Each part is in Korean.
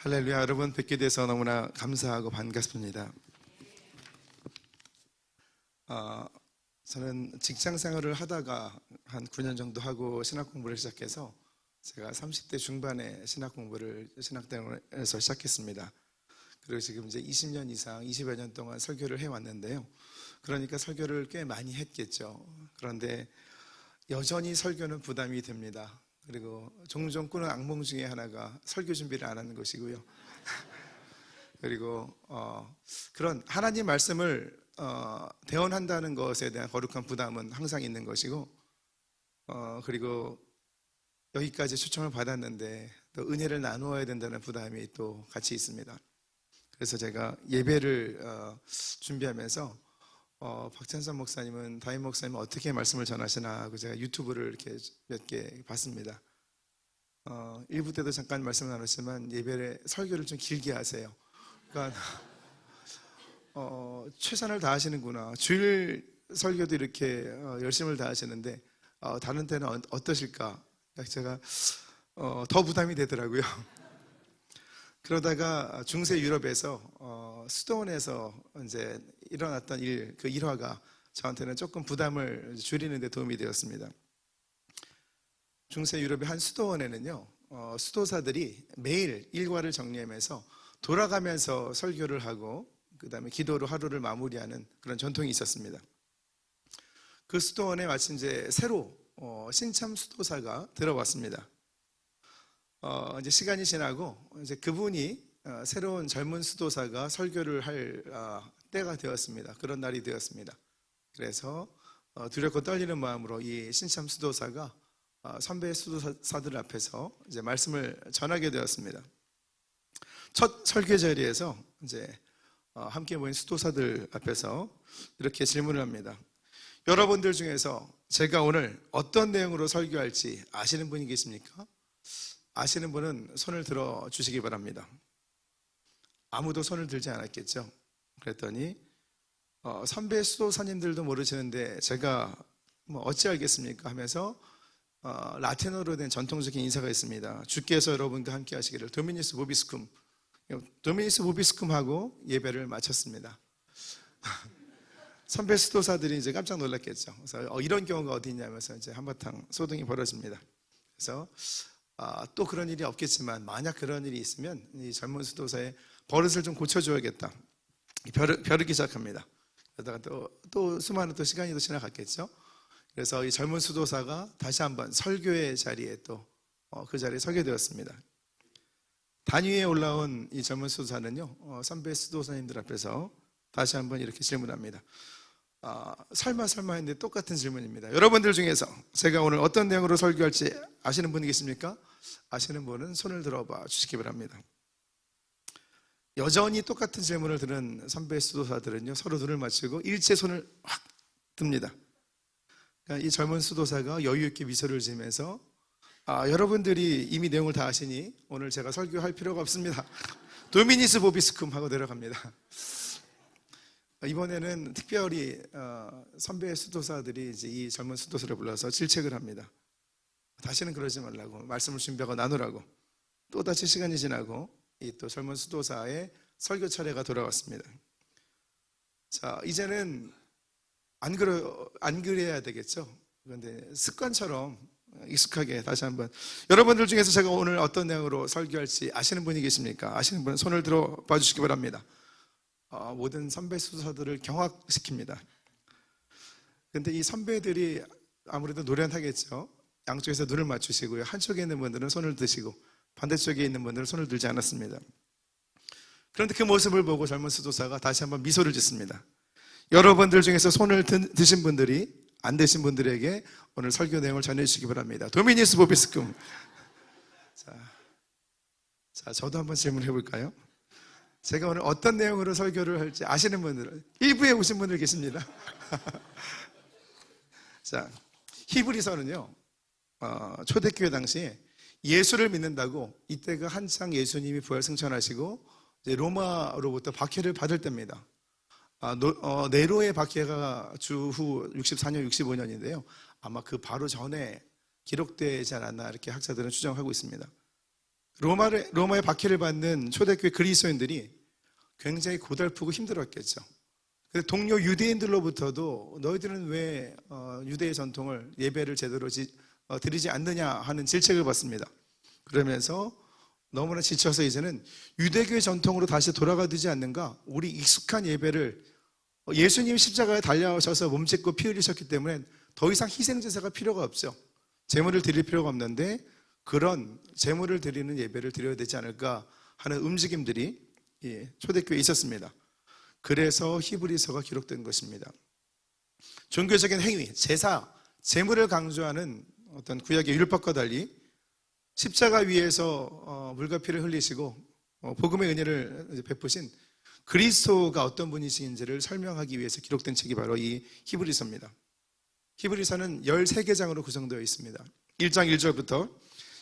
할렐루야. 여러분 뵙게 돼서 너무나 감사하고 반갑습니다. 저는 직장 생활을 하다가 한 9년 정도 하고 신학 공부를 시작해서 제가 30대 중반에 신학대학원에서 시작했습니다. 그리고 지금 이제 20년 이상, 20여 년 동안 설교를 해왔는데요. 그러니까 설교를 꽤 많이 했겠죠. 그런데 여전히 설교는 부담이 됩니다. 그리고 종종 꾸는 악몽 중에 하나가 설교 준비를 안 하는 것이고요. 그리고 그런 하나님 말씀을 대언한다는 것에 대한 거룩한 부담은 항상 있는 것이고, 그리고 여기까지 초청을 받았는데 또 은혜를 나누어야 된다는 부담이 또 같이 있습니다. 그래서 제가 예배를 준비하면서 박찬선 목사님은, 담임 목사님은 어떻게 말씀을 전하시나 하고 제가 유튜브를 이렇게 몇 개 봤습니다. 1부 때도 잠깐 말씀 나눴지만 예배에 설교를 좀 길게 하세요. 그러니까 최선을 다하시는구나. 주일 설교도 이렇게 열심을 다하시는데 다른 때는 어떠실까? 제가 더 부담이 되더라고요. 그러다가 중세 유럽에서 수도원에서 이제 일어났던 그 일화가 저한테는 조금 부담을 줄이는 데 도움이 되었습니다. 중세 유럽의 한 수도원에는요, 수도사들이 매일 일과를 정리하면서 돌아가면서 설교를 하고 그 다음에 기도로 하루를 마무리하는 그런 전통이 있었습니다. 그 수도원에 마침 이제 새로 신참 수도사가 들어왔습니다. 이제 시간이 지나고 이제 그분이 새로운 젊은 수도사가 설교를 할 때가 되었습니다. 그런 날이 되었습니다. 그래서 두렵고 떨리는 마음으로 이 신참 수도사가 선배 수도사들 앞에서 이제 말씀을 전하게 되었습니다. 첫 설교 자리에서 이제 함께 모인 수도사들 앞에서 이렇게 질문을 합니다. 여러분들 중에서 제가 오늘 어떤 내용으로 설교할지 아시는 분이 계십니까? 아시는 분은 손을 들어 주시기 바랍니다. 아무도 손을 들지 않았겠죠. 그랬더니 선배 수도사님들도 모르시는데 제가 어찌 알겠습니까? 하면서 라틴어로 된 전통적인 인사가 있습니다. 주께서 여러분과 함께 하시기를 도미니스 보비스쿰, 도미니스 보비스쿰하고 예배를 마쳤습니다. 선배 수도사들이 이제 깜짝 놀랐겠죠. 그래서 이런 경우가 어디 있냐면서 이제 한바탕 소동이 벌어집니다. 그래서 또 그런 일이 없겠지만 만약 그런 일이 있으면 이 젊은 수도사의 버릇을 좀 고쳐줘야겠다. 벼르기 시작합니다. 그러다가 또 수많은 또 시간이 또 지나갔겠죠. 그래서 이 젊은 수도사가 다시 한번 설교의 자리에 또 그 자리에 서게 되었습니다. 단위에 올라온 이 젊은 수도사는요, 선배 수도사님들 앞에서 다시 한번 이렇게 질문합니다. 설마 했는데 똑같은 질문입니다. 여러분들 중에서 제가 오늘 어떤 내용으로 설교할지 아시는 분이 계십니까? 아시는 분은 손을 들어봐 주시기 바랍니다. 여전히 똑같은 질문을 들은 선배 수도사들은요, 서로 눈을 맞추고 일제 손을 확 듭니다. 그러니까 이 젊은 수도사가 여유 있게 미소를 지으면서 여러분들이 이미 내용을 다 아시니 오늘 제가 설교할 필요가 없습니다. 도미니스 보비스쿰 하고 내려갑니다. 이번에는 특별히 선배 수도사들이 이제 이 젊은 수도사를 불러서 질책을 합니다. 다시는 그러지 말라고, 말씀을 준비하고 나누라고. 또다시 시간이 지나고 이 또 젊은 수도사의 설교 차례가 돌아왔습니다. 자, 이제는 안 그래야 되겠죠. 그런데 습관처럼 익숙하게 다시 한번, 여러분들 중에서 제가 오늘 어떤 내용으로 설교할지 아시는 분이 계십니까? 아시는 분은 손을 들어 봐 주시기 바랍니다. 모든 선배 수도사들을 경악시킵니다. 그런데 이 선배들이 아무래도 노련하겠죠. 양쪽에서 눈을 맞추시고요, 한쪽에 있는 분들은 손을 드시고 반대쪽에 있는 분들은 손을 들지 않았습니다. 그런데 그 모습을 보고 젊은 수도사가 다시 한번 미소를 짓습니다. 여러분들 중에서 손을 드신 분들이 안 되신 분들에게 오늘 설교 내용을 전해주시기 바랍니다. 도미니스 보비스쿰. 자, 저도 한번 질문해 볼까요? 제가 오늘 어떤 내용으로 설교를 할지 아시는 분들은, 일부에 오신 분들 계십니다. 자, 히브리서는요, 초대교회 당시에 예수를 믿는다고, 이때가 한창 예수님이 부활 승천하시고 이제 로마로부터 박해를 받을 때입니다. 네로의 박해가 주후 64년, 65년인데요. 아마 그 바로 전에 기록되지 않았나 이렇게 학자들은 추정하고 있습니다. 로마의 박해를 받는 초대교회 그리스도인들이 굉장히 고달프고 힘들었겠죠. 동료 유대인들로부터도 너희들은 왜 유대의 전통을 예배를 제대로 드리지 않느냐 하는 질책을 받습니다. 그러면서 너무나 지쳐서 이제는 유대교의 전통으로 다시 돌아가되지 않는가? 우리 익숙한 예배를 예수님 십자가에 달려오셔서 몸 찢고 피 흘리셨기 때문에 더 이상 희생제사가 필요가 없죠. 제물을 드릴 필요가 없는데 그런 제물을 드리는 예배를 드려야 되지 않을까 하는 움직임들이 초대교회에 있었습니다. 그래서 히브리서가 기록된 것입니다. 종교적인 행위, 제사, 제물을 강조하는 어떤 구약의 율법과 달리 십자가 위에서 물과 피를 흘리시고 복음의 은혜를 베푸신 그리스도가 어떤 분이신지를 설명하기 위해서 기록된 책이 바로 이 히브리서입니다. 히브리서는 13개장으로 구성되어 있습니다. 1장 1절부터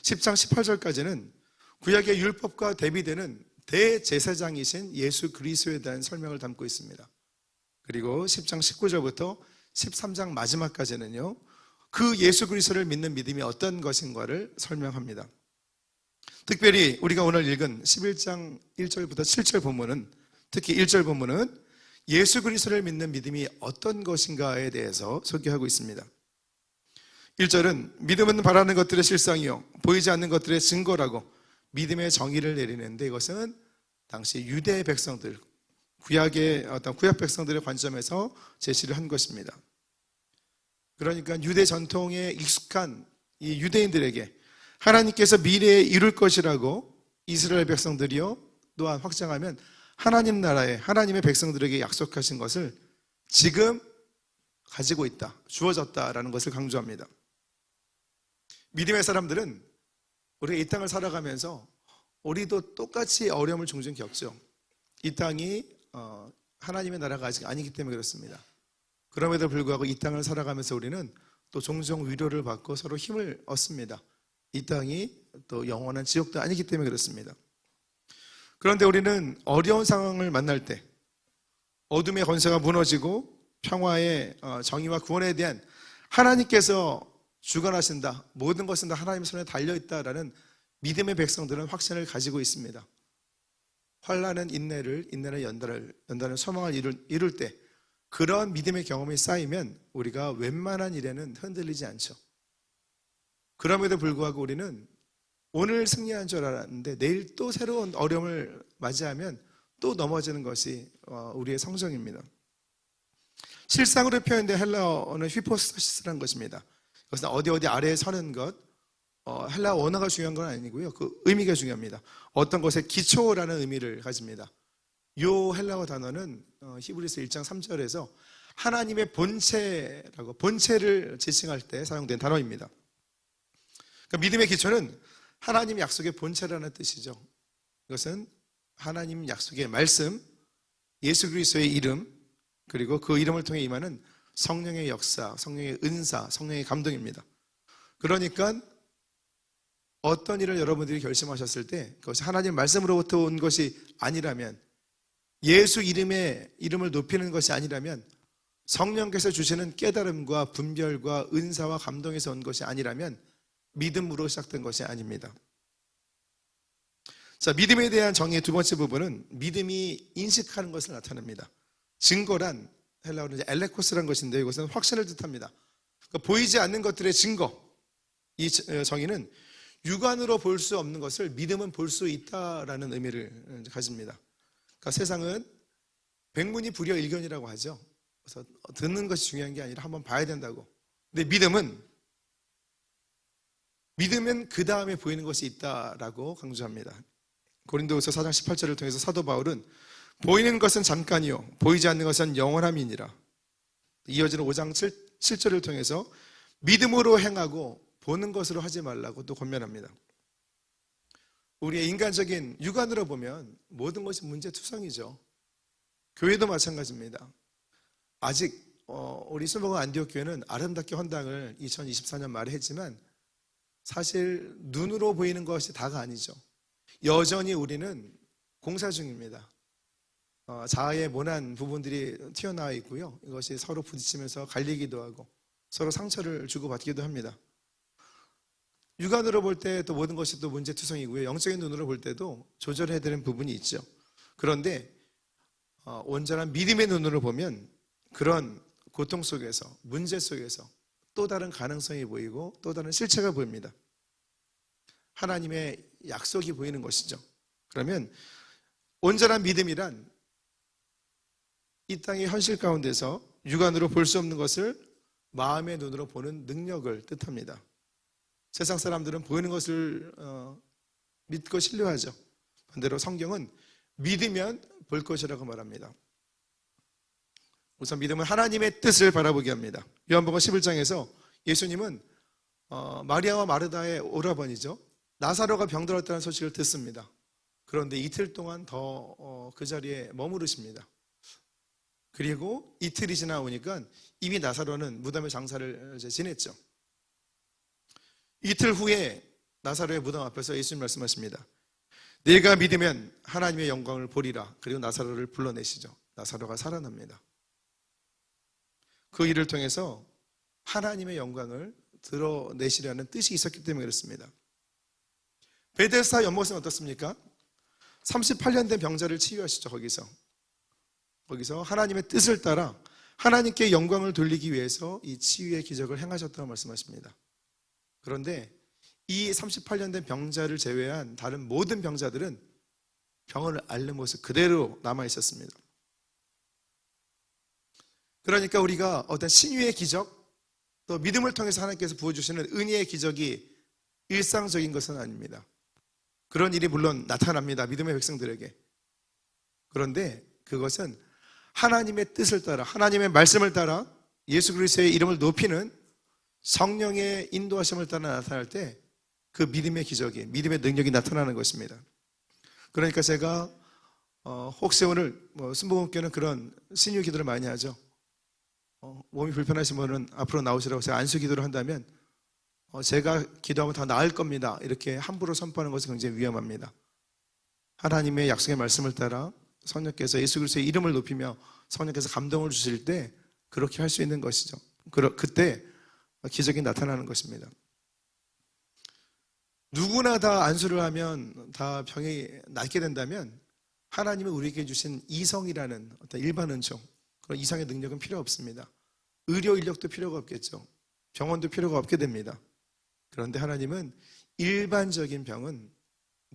10장 18절까지는 구약의 율법과 대비되는 대제사장이신 예수 그리스도에 대한 설명을 담고 있습니다. 그리고 10장 19절부터 13장 마지막까지는요, 그 예수 그리스도를 믿는 믿음이 어떤 것인가를 설명합니다. 특별히 우리가 오늘 읽은 11장 1절부터 7절 본문은, 특히 1절 본문은 예수 그리스도를 믿는 믿음이 어떤 것인가에 대해서 소개하고 있습니다. 1절은 믿음은 바라는 것들의 실상이요 보이지 않는 것들의 증거라고 믿음의 정의를 내리는데, 이것은 당시 유대 백성들, 구약 백성들의 관점에서 제시를 한 것입니다. 그러니까 유대 전통에 익숙한 이 유대인들에게 하나님께서 미래에 이룰 것이라고 이스라엘 백성들이요 또한 확장하면 하나님 나라에 하나님의 백성들에게 약속하신 것을 지금 가지고 있다, 주어졌다라는 것을 강조합니다. 믿음의 사람들은 우리가 이 땅을 살아가면서 우리도 똑같이 어려움을 종종 겪죠. 이 땅이 하나님의 나라가 아직 아니기 때문에 그렇습니다. 그럼에도 불구하고 이 땅을 살아가면서 우리는 또 종종 위로를 받고 서로 힘을 얻습니다. 이 땅이 또 영원한 지옥도 아니기 때문에 그렇습니다. 그런데 우리는 어려운 상황을 만날 때 어둠의 권세가 무너지고 평화의 정의와 구원에 대한 하나님께서 주관하신다, 모든 것은 다 하나님의 손에 달려있다라는 믿음의 백성들은 확신을 가지고 있습니다. 환난은 인내를 연단은 소망을 이룰 때 그런 믿음의 경험이 쌓이면 우리가 웬만한 일에는 흔들리지 않죠. 그럼에도 불구하고 우리는 오늘 승리한 줄 알았는데 내일 또 새로운 어려움을 맞이하면 또 넘어지는 것이 우리의 성정입니다. 실상으로 표현된 헬라어는 휘포스타시스라는 것입니다. 그것은 어디 아래에 서는 것, 헬라어 원어가 중요한 건 아니고요, 그 의미가 중요합니다. 어떤 것의 기초라는 의미를 가집니다. 이 헬라어 단어는 히브리서 1장 3절에서 하나님의 본체를 지칭할 때 사용된 단어입니다. 그러니까 믿음의 기초는 하나님 약속의 본체라는 뜻이죠. 이것은 하나님 약속의 말씀, 예수 그리스도의 이름, 그리고 그 이름을 통해 임하는 성령의 역사, 성령의 은사, 성령의 감동입니다. 그러니까 어떤 일을 여러분들이 결심하셨을 때 그것이 하나님 말씀으로부터 온 것이 아니라면, 예수 이름을 높이는 것이 아니라면, 성령께서 주시는 깨달음과 분별과 은사와 감동에서 온 것이 아니라면 믿음으로 시작된 것이 아닙니다. 자, 믿음에 대한 정의의 두 번째 부분은 믿음이 인식하는 것을 나타냅니다. 증거란 헬라어로 이제 엘레코스라는 것인데 이것은 확신을 뜻합니다. 그러니까 보이지 않는 것들의 증거, 이 정의는 육안으로 볼 수 없는 것을 믿음은 볼 수 있다라는 의미를 가집니다. 그러니까 세상은 백문이 불여일견이라고 하죠. 그래서 듣는 것이 중요한 게 아니라 한번 봐야 된다고. 근데 믿음은 그 다음에 보이는 것이 있다라고 강조합니다. 고린도후서 4장 18절을 통해서 사도 바울은 보이는 것은 잠깐이요 보이지 않는 것은 영원함이니라. 이어지는 5장 7절을 통해서 믿음으로 행하고 보는 것으로 하지 말라고 또 권면합니다. 우리의 인간적인 육안으로 보면 모든 것이 문제투성이죠. 교회도 마찬가지입니다. 아직 우리 수목원 안디옥 교회는 아름답게 헌당을 2024년 말에 했지만 사실 눈으로 보이는 것이 다가 아니죠. 여전히 우리는 공사 중입니다. 자아의 모난 부분들이 튀어나와 있고요, 이것이 서로 부딪히면서 갈리기도 하고 서로 상처를 주고받기도 합니다. 육안으로 볼 때 또 모든 것이 또 문제투성이고요. 영적인 눈으로 볼 때도 조절해야 되는 부분이 있죠. 그런데 온전한 믿음의 눈으로 보면 그런 고통 속에서, 문제 속에서 또 다른 가능성이 보이고 또 다른 실체가 보입니다. 하나님의 약속이 보이는 것이죠. 그러면 온전한 믿음이란 이 땅의 현실 가운데서 육안으로 볼 수 없는 것을 마음의 눈으로 보는 능력을 뜻합니다. 세상 사람들은 보이는 것을 믿고 신뢰하죠. 반대로 성경은 믿으면 볼 것이라고 말합니다. 우선 믿음은 하나님의 뜻을 바라보게 합니다. 요한복음 11장에서 예수님은 마리아와 마르다의 오라버니죠. 나사로가 병들었다는 소식을 듣습니다. 그런데 이틀 동안 더 그 자리에 머무르십니다. 그리고 이틀이 지나오니까 이미 나사로는 무덤의 장사를 지냈죠. 이틀 후에 나사로의 무덤 앞에서 예수님 말씀하십니다. 내가 믿으면 하나님의 영광을 보리라. 그리고 나사로를 불러내시죠. 나사로가 살아납니다. 그 일을 통해서 하나님의 영광을 드러내시려는 뜻이 있었기 때문에 그렇습니다. 베데스다 연못은 어떻습니까? 38년 된 병자를 치유하시죠. 거기서 하나님의 뜻을 따라 하나님께 영광을 돌리기 위해서 이 치유의 기적을 행하셨다고 말씀하십니다. 그런데 이 38년 된 병자를 제외한 다른 모든 병자들은 병을 앓는 모습 그대로 남아 있었습니다. 그러니까 우리가 어떤 신유의 기적, 또 믿음을 통해서 하나님께서 부어주시는 은혜의 기적이 일상적인 것은 아닙니다. 그런 일이 물론 나타납니다. 믿음의 백성들에게. 그런데 그것은 하나님의 뜻을 따라, 하나님의 말씀을 따라 예수 그리스도의 이름을 높이는 성령의 인도하심을 따라 나타날 때 그 믿음의 기적이, 믿음의 능력이 나타나는 것입니다. 그러니까 제가 혹시 오늘 순복음교는 그런 신유 기도를 많이 하죠. 몸이 불편하신 분은 앞으로 나오시라고 제가 안수 기도를 한다면 제가 기도하면 더 나을 겁니다. 이렇게 함부로 선포하는 것은 굉장히 위험합니다. 하나님의 약속의 말씀을 따라 성령께서 예수 그리스도의 이름을 높이며 성령께서 감동을 주실 때 그렇게 할 수 있는 것이죠. 그때 기적이 나타나는 것입니다. 누구나 다 안수를 하면 다 병이 낫게 된다면 하나님이 우리에게 주신 이성이라는 어떤 일반 은총, 그런 이성의 능력은 필요 없습니다. 의료 인력도 필요가 없겠죠. 병원도 필요가 없게 됩니다. 그런데 하나님은 일반적인 병은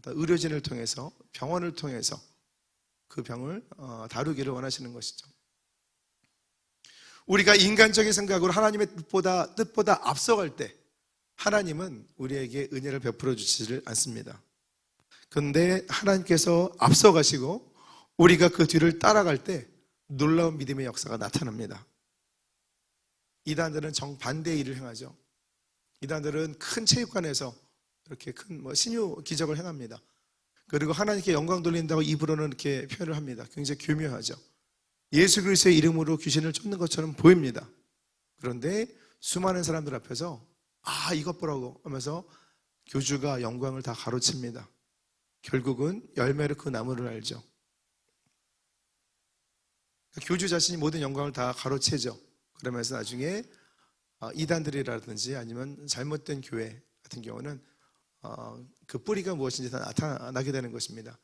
의료진을 통해서, 병원을 통해서 그 병을 다루기를 원하시는 것이죠. 우리가 인간적인 생각으로 하나님의 뜻보다 앞서갈 때 하나님은 우리에게 은혜를 베풀어 주시지를 않습니다. 그런데 하나님께서 앞서가시고 우리가 그 뒤를 따라갈 때 놀라운 믿음의 역사가 나타납니다. 이단들은 정반대의 일을 행하죠. 이단들은 큰 체육관에서 이렇게 큰 신유 기적을 행합니다. 그리고 하나님께 영광 돌린다고 입으로는 이렇게 표현을 합니다. 굉장히 교묘하죠. 예수 그리스도의 이름으로 귀신을 쫓는 것처럼 보입니다. 그런데 수많은 사람들 앞에서 이것 보라고 하면서 교주가 영광을 다 가로칩니다. 결국은 열매로 그 나무를 알죠. 교주 자신이 모든 영광을 다 가로채죠. 그러면서 나중에 이단들이라든지 아니면 잘못된 교회 같은 경우는 그 뿌리가 무엇인지 다 나타나게 되는 것입니다.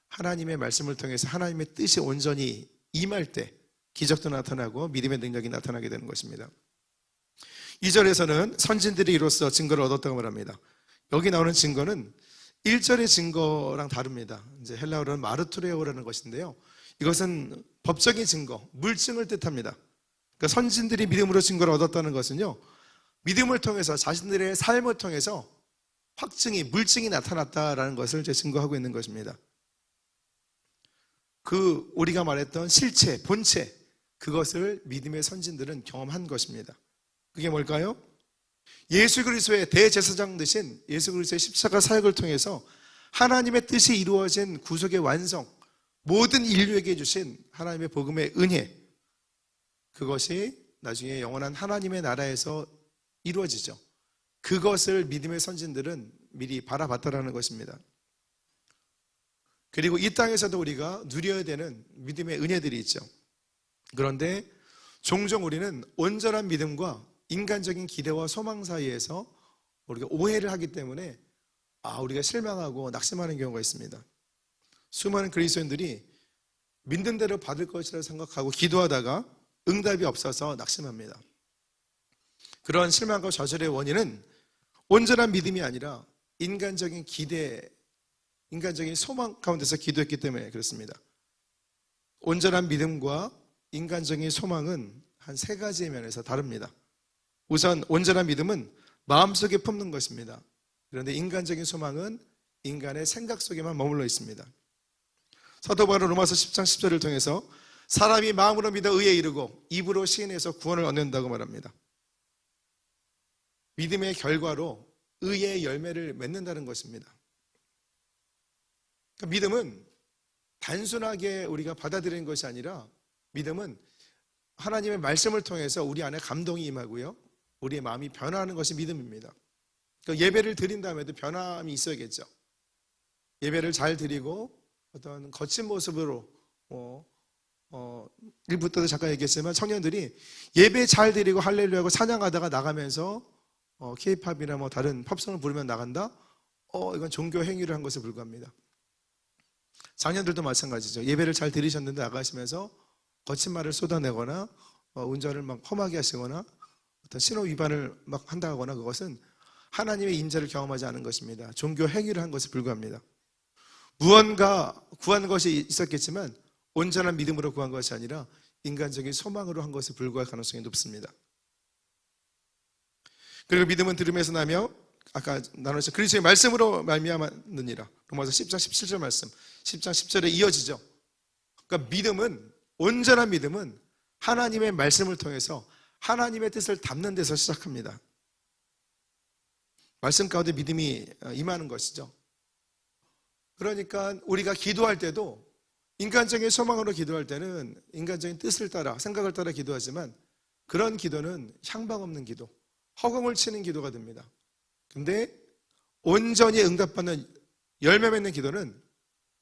하나님의 말씀을 통해서 하나님의 뜻이 온전히 임할 때 기적도 나타나고 믿음의 능력이 나타나게 되는 것입니다. 2절에서는 선진들이 이로써 증거를 얻었다고 말합니다. 여기 나오는 증거는 1절의 증거랑 다릅니다. 이제 헬라어로는 마르투레오라는 것인데요. 이것은 법적인 증거, 물증을 뜻합니다. 그러니까 선진들이 믿음으로 증거를 얻었다는 것은요, 믿음을 통해서 자신들의 삶을 통해서 확증이, 물증이 나타났다라는 것을 증거하고 있는 것입니다. 우리가 말했던 실체, 본체, 그것을 믿음의 선진들은 경험한 것입니다. 그게 뭘까요? 예수 그리스도의 대제사장 되신 예수 그리스도의 십자가 사역을 통해서 하나님의 뜻이 이루어진 구속의 완성, 모든 인류에게 주신 하나님의 복음의 은혜, 그것이 나중에 영원한 하나님의 나라에서 이루어지죠. 그것을 믿음의 선진들은 미리 바라봤다라는 것입니다. 그리고 이 땅에서도 우리가 누려야 되는 믿음의 은혜들이 있죠. 그런데 종종 우리는 온전한 믿음과 인간적인 기대와 소망 사이에서 우리가 오해를 하기 때문에 우리가 실망하고 낙심하는 경우가 있습니다. 수많은 그리스도인들이 믿는 대로 받을 것이라고 생각하고 기도하다가 응답이 없어서 낙심합니다. 그런 실망과 좌절의 원인은 온전한 믿음이 아니라 인간적인 기대, 인간적인 소망 가운데서 기도했기 때문에 그렇습니다. 온전한 믿음과 인간적인 소망은 한 세 가지의 면에서 다릅니다. 우선 온전한 믿음은 마음속에 품는 것입니다. 그런데 인간적인 소망은 인간의 생각 속에만 머물러 있습니다. 사도 바울은 로마서 10장 10절을 통해서 사람이 마음으로 믿어 의에 이르고 입으로 시인해서 구원을 얻는다고 말합니다. 믿음의 결과로 의의 열매를 맺는다는 것입니다. 그러니까 믿음은 단순하게 우리가 받아들이는 것이 아니라 믿음은 하나님의 말씀을 통해서 우리 안에 감동이 임하고요, 우리의 마음이 변화하는 것이 믿음입니다. 그러니까 예배를 드린 다음에도 변함이 있어야겠죠. 예배를 잘 드리고 어떤 거친 모습으로 1부 때도 잠깐 얘기했지만 청년들이 예배 잘 드리고 할렐루야하고 찬양하다가 나가면서 K-팝이나 뭐 다른 팝송을 부르면 나간다? 이건 종교 행위를 한 것에 불과합니다. 장년들도 마찬가지죠. 예배를 잘 드리셨는데 나가시면서 거친 말을 쏟아내거나 운전을 막 험하게 하시거나 어떤 신호 위반을 막 한다거나 그것은 하나님의 인자를 경험하지 않은 것입니다. 종교 행위를 한 것에 불과합니다. 무언가 구한 것이 있었겠지만 온전한 믿음으로 구한 것이 아니라 인간적인 소망으로 한 것에 불과할 가능성이 높습니다. 그리고 믿음은 들음에서 나며 아까 나눴죠. 그리스도의 말씀으로 말미암았느니라. 로마서 10장 17절 말씀 10장 10절에 이어지죠. 그러니까 믿음은, 온전한 믿음은 하나님의 말씀을 통해서 하나님의 뜻을 담는 데서 시작합니다. 말씀 가운데 믿음이 임하는 것이죠. 그러니까 우리가 기도할 때도 인간적인 소망으로 기도할 때는 인간적인 뜻을 따라, 생각을 따라 기도하지만 그런 기도는 향방 없는 기도, 허공을 치는 기도가 됩니다. 근데 온전히 응답받는 열매 맺는 기도는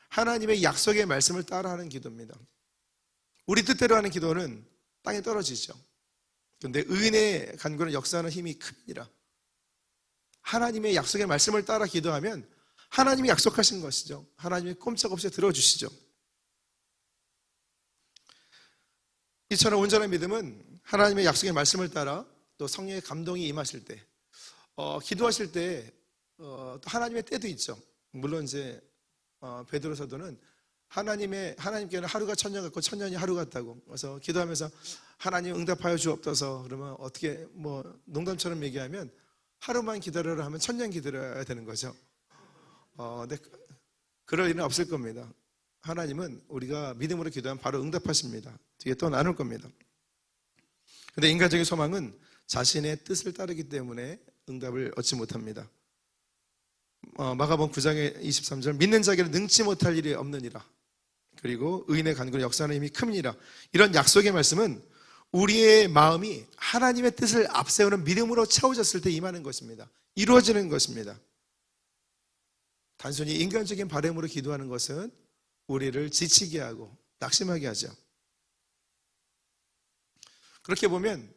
하나님의 약속의 말씀을 따라하는 기도입니다. 우리 뜻대로 하는 기도는 땅에 떨어지죠. 그런데 의인의 간구는 역사하는 힘이 큽니다. 하나님의 약속의 말씀을 따라 기도하면 하나님이 약속하신 것이죠. 하나님이 꼼짝없이 들어주시죠. 이처럼 온전한 믿음은 하나님의 약속의 말씀을 따라 또 성령의 감동이 임하실 때, 기도하실 때 또 하나님의 때도 있죠. 물론 이제 베드로 사도는 하나님께는 하루가 천년 같고 천년이 하루 같다고. 그래서 기도하면서 하나님 응답하여 주옵소서. 그러면 어떻게 농담처럼 얘기하면 하루만 기다려라 하면 천년 기다려야 되는 거죠. 근데 그럴 일은 없을 겁니다. 하나님은 우리가 믿음으로 기도하면 바로 응답하십니다. 뒤에 또 나눌 겁니다. 근데 인간적인 소망은 자신의 뜻을 따르기 때문에 응답을 얻지 못합니다. 마가복음 9장의 23절 믿는 자에게는 능치 못할 일이 없느니라. 그리고 의인의 간구는 역사하는 힘이 큽니다. 이런 약속의 말씀은 우리의 마음이 하나님의 뜻을 앞세우는 믿음으로 채워졌을 때 임하는 것입니다. 이루어지는 것입니다. 단순히 인간적인 바람으로 기도하는 것은 우리를 지치게 하고 낙심하게 하죠. 그렇게 보면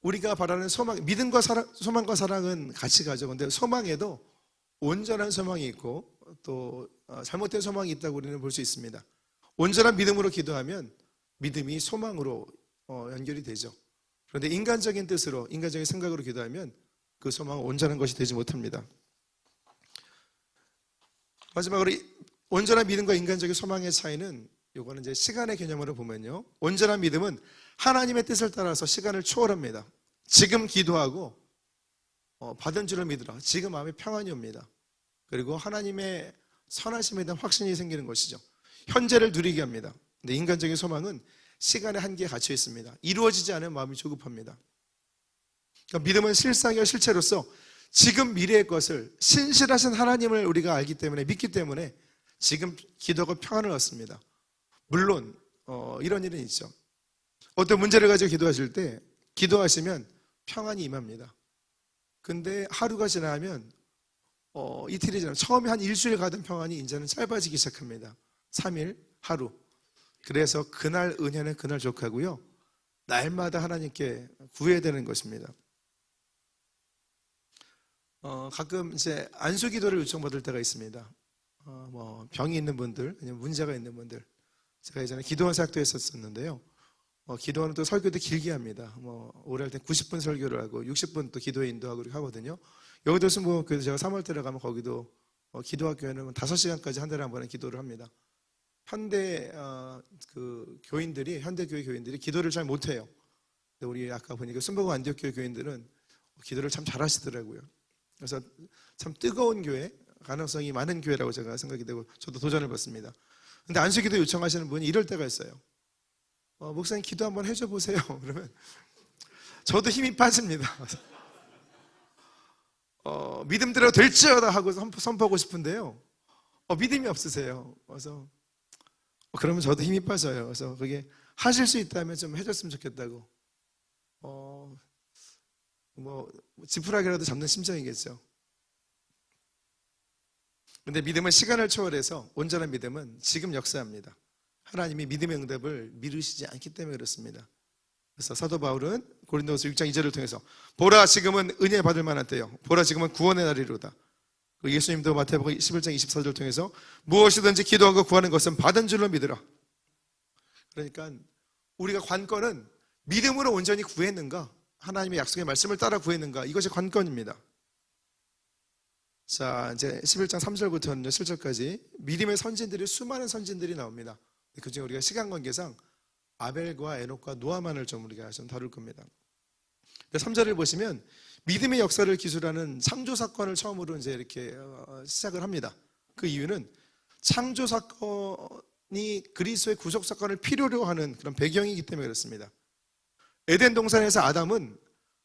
우리가 바라는 소망, 믿음과 소망과 사랑은 같이 가죠. 그런데 소망에도 온전한 소망이 있고 또 잘못된 소망이 있다고 우리는 볼 수 있습니다. 온전한 믿음으로 기도하면 믿음이 소망으로 연결이 되죠. 그런데 인간적인 뜻으로, 인간적인 생각으로 기도하면 그 소망은 온전한 것이 되지 못합니다. 마지막으로 온전한 믿음과 인간적인 소망의 차이는, 이거는 이제 시간의 개념으로 보면요, 온전한 믿음은 하나님의 뜻을 따라서 시간을 초월합니다. 지금 기도하고 받은 줄을 믿으라. 지금 마음에 평안이 옵니다. 그리고 하나님의 선하심에 대한 확신이 생기는 것이죠. 현재를 누리게 합니다. 근데 인간적인 소망은 시간의 한계에 갇혀 있습니다. 이루어지지 않은 마음이 조급합니다. 그러니까 믿음은 실상이요 실체로서 지금 미래의 것을, 신실하신 하나님을 우리가 알기 때문에, 믿기 때문에 지금 기도하고 평안을 얻습니다. 물론 이런 일은 있죠. 어떤 문제를 가지고 기도하실 때 기도하시면 평안이 임합니다. 근데 하루가 지나면 이틀이 지나면, 처음에 한 일주일 가던 평안이 이제는 짧아지기 시작합니다. 3일, 하루. 그래서 그날 은혜는 그날 족하고요, 날마다 하나님께 구해야 되는 것입니다. 가끔 이제 안수 기도를 요청받을 때가 있습니다. 뭐 병이 있는 분들, 아니면 문제가 있는 분들. 제가 예전에 기도원 사역도 했었는데요. 기도원은 또 설교도 길게 합니다. 오래 할 때 90분 설교를 하고 60분 또 기도에 인도하고 그렇게 하거든요. 여기도 순복음교회도 제가 3월 때를 가면 거기도 기도학교에는 5시간까지 한 달에 한 번은 기도를 합니다. 현대 현대교회 교인들이 기도를 잘 못해요. 근데 우리 아까 보니까 순복음 안디옥교회 교인들은 기도를 참 잘하시더라고요. 그래서 참 뜨거운 교회, 가능성이 많은 교회라고 제가 생각이 되고 저도 도전을 받습니다. 근데 안수기도 요청하시는 분이 이럴 때가 있어요. 목사님 기도 한번 해줘 보세요. 그러면 저도 힘이 빠집니다. 믿음대로 될지어다 하고 선포하고 싶은데요. 믿음이 없으세요. 그래서 그러면 저도 힘이 빠져요. 그래서 그게 하실 수 있다면 좀 해줬으면 좋겠다고. 지푸라기라도 잡는 심정이겠죠. 근데 믿음은 시간을 초월해서 온전한 믿음은 지금 역사합니다. 하나님이 믿음의 응답을 미루시지 않기 때문에 그렇습니다. 그래서 사도 바울은 고린도후서 6장 2절을 통해서 보라 지금은 은혜 받을 만한 때요 보라 지금은 구원의 날이로다. 예수님도 마태복음 11장 24절을 통해서 무엇이든지 기도하고 구하는 것은 받은 줄로 믿으라. 그러니까 우리가 관건은 믿음으로 온전히 구했는가, 하나님의 약속의 말씀을 따라 구했는가, 이것이 관건입니다. 자, 이제 11장 3절부터 7절까지 믿음의 선진들이, 수많은 선진들이 나옵니다. 그중에 우리가 시간 관계상 아벨과 에녹과 노아만을 좀 우리가 좀 다룰 겁니다. 3절을 보시면 믿음의 역사를 기술하는 창조 사건을 처음으로 이제 이렇게 시작을 합니다. 그 이유는 창조 사건이 그리스도의 구속 사건을 필요로 하는 그런 배경이기 때문에 그렇습니다. 에덴 동산에서 아담은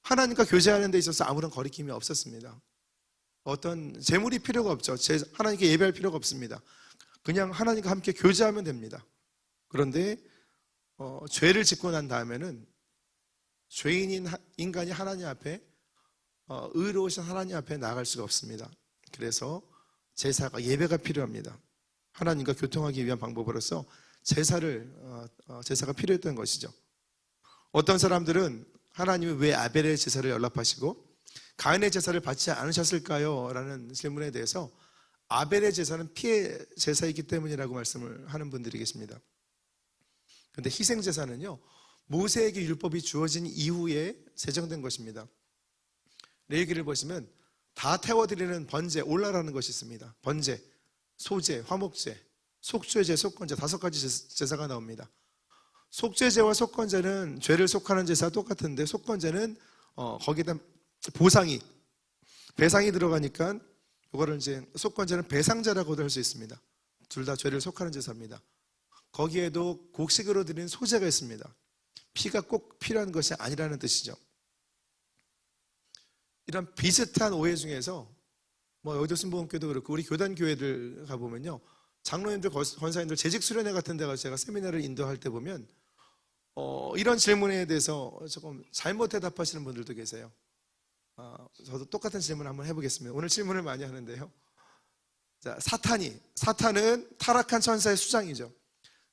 하나님과 교제하는 데 있어서 아무런 거리낌이 없었습니다. 어떤 재물이 필요가 없죠. 하나님께 예배할 필요가 없습니다. 그냥 하나님과 함께 교제하면 됩니다. 그런데 죄를 짓고 난 다음에는 죄인인 인간이 하나님 앞에 의로우신 하나님 앞에 나아갈 수가 없습니다. 그래서 제사가, 예배가 필요합니다. 하나님과 교통하기 위한 방법으로서 제사가 필요했던 것이죠. 어떤 사람들은 하나님이 왜 아벨의 제사를 연락하시고 가인의 제사를 받지 않으셨을까요? 라는 질문에 대해서 아벨의 제사는 피해 제사이기 때문이라고 말씀을 하는 분들이 계십니다. 그런데 희생 제사는요, 모세에게 율법이 주어진 이후에 제정된 것입니다. 레위기를 보시면 다 태워드리는 번제, 올라라는 것이 있습니다. 번제, 소제, 화목제, 속죄제, 속건제, 5가지 제사가 나옵니다. 속죄제와 속건제는 죄를 속하는 제사와 똑같은데, 속건제는 거기다 배상이 들어가니까 이거를 이제 속건제는 배상제라고도 할 수 있습니다. 둘 다 죄를 속하는 제사입니다. 거기에도 곡식으로 드리는 소제가 있습니다. 피가 꼭 필요한 것이 아니라는 뜻이죠. 이런 비슷한 오해 중에서 여의도 순복음교회도 그렇고 우리 교단 교회들 가보면요, 장로님들, 권사님들 재직 수련회 같은 데 가서 제가 세미나를 인도할 때 보면 이런 질문에 대해서 조금 잘못 대답하시는 분들도 계세요. 저도 똑같은 질문을 한번 해보겠습니다. 오늘 질문을 많이 하는데요. 자, 사탄은 타락한 천사의 수장이죠.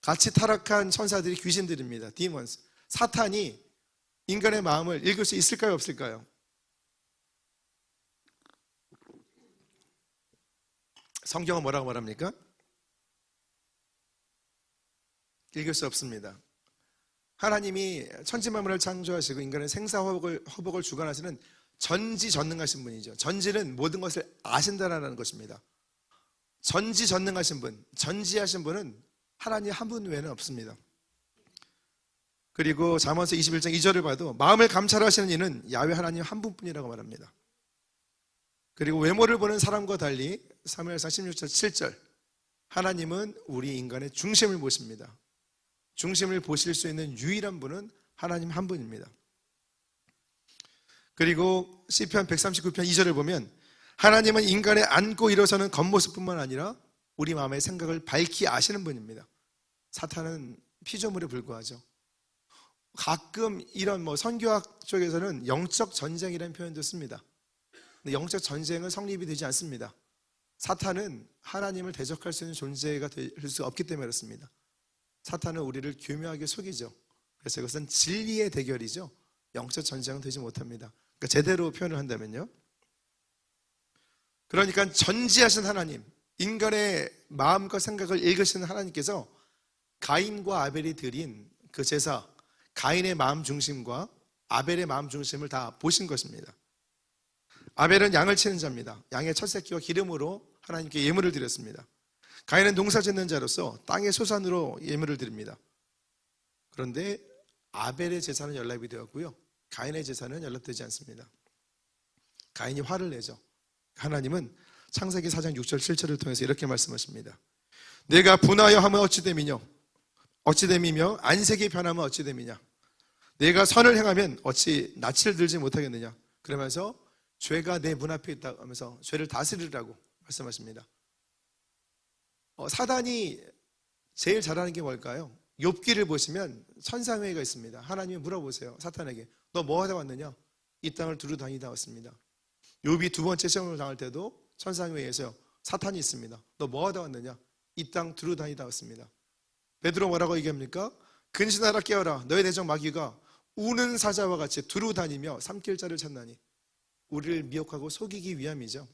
같이 타락한 천사들이 귀신들입니다. 디몬스. 사탄이 인간의 마음을 읽을 수 있을까요, 없을까요? 성경은 뭐라고 말합니까? 읽을 수 없습니다. 하나님이 천지만물을 창조하시고 인간의 생사화복을 주관하시는 전지전능하신 분이죠. 전지는 모든 것을 아신다라는 것입니다. 전지전능하신 분, 전지하신 분은 하나님 한 분 외에는 없습니다. 그리고 잠언서 21장 2절을 봐도 마음을 감찰하시는 이는 야훼 하나님 한 분뿐이라고 말합니다. 그리고 외모를 보는 사람과 달리 사무엘상 16장 7절, 하나님은 우리 인간의 중심을 보십니다. 중심을 보실 수 있는 유일한 분은 하나님 한 분입니다. 그리고 시편 139편 2절을 보면 하나님은 인간의 앉고 일어서는 겉모습뿐만 아니라 우리 마음의 생각을 밝히 아시는 분입니다. 사탄은 피조물에 불과하죠. 가끔 이런 선교학 쪽에서는 영적 전쟁이라는 표현도 씁니다. 근데 영적 전쟁은 성립이 되지 않습니다. 사탄은 하나님을 대적할 수 있는 존재가 될 수 없기 때문에 그렇습니다. 사탄은 우리를 교묘하게 속이죠. 그래서 이것은 진리의 대결이죠. 영적 전쟁은 되지 못합니다. 그러니까 제대로 표현을 한다면요, 그러니까 전지하신 하나님, 인간의 마음과 생각을 읽으시는 하나님께서 가인과 아벨이 드린 그 제사, 가인의 마음 중심과 아벨의 마음 중심을 다 보신 것입니다. 아벨은 양을 치는 자입니다. 양의 첫 새끼와 기름으로 하나님께 예물을 드렸습니다. 가인은 농사 짓는 자로서 땅의 소산으로 예물을 드립니다. 그런데 아벨의 제사는 연락이 되었고요, 가인의 제사는 연락되지 않습니다. 가인이 화를 내죠. 하나님은 창세기 4장 6절 7절을 통해서 이렇게 말씀하십니다. 내가 분하여 하면 어찌됨이며 안색이 변하면 어찌됨이냐. 내가 선을 행하면 어찌 낯을 들지 못하겠느냐. 그러면서 죄가 내 문 앞에 있다고 하면서 죄를 다스리라고 말씀하십니다. 사단이 제일 잘하는 게 뭘까요? 욥기를 보시면 천상회의가 있습니다. 하나님이 물어보세요. 사탄에게 너 뭐 하다 왔느냐? 이 땅을 두루 다니다 왔습니다. 욥이 두 번째 시험을 당할 때도 천상회의에서 사탄이 있습니다. 너 뭐 하다 왔느냐? 이 땅 두루 다니다 왔습니다. 베드로 뭐라고 얘기합니까? 근신하라 깨어라. 너의 대적 마귀가 우는 사자와 같이 두루 다니며 삼킬 자를 찾나니. 우리를 미혹하고 속이기 위함이죠.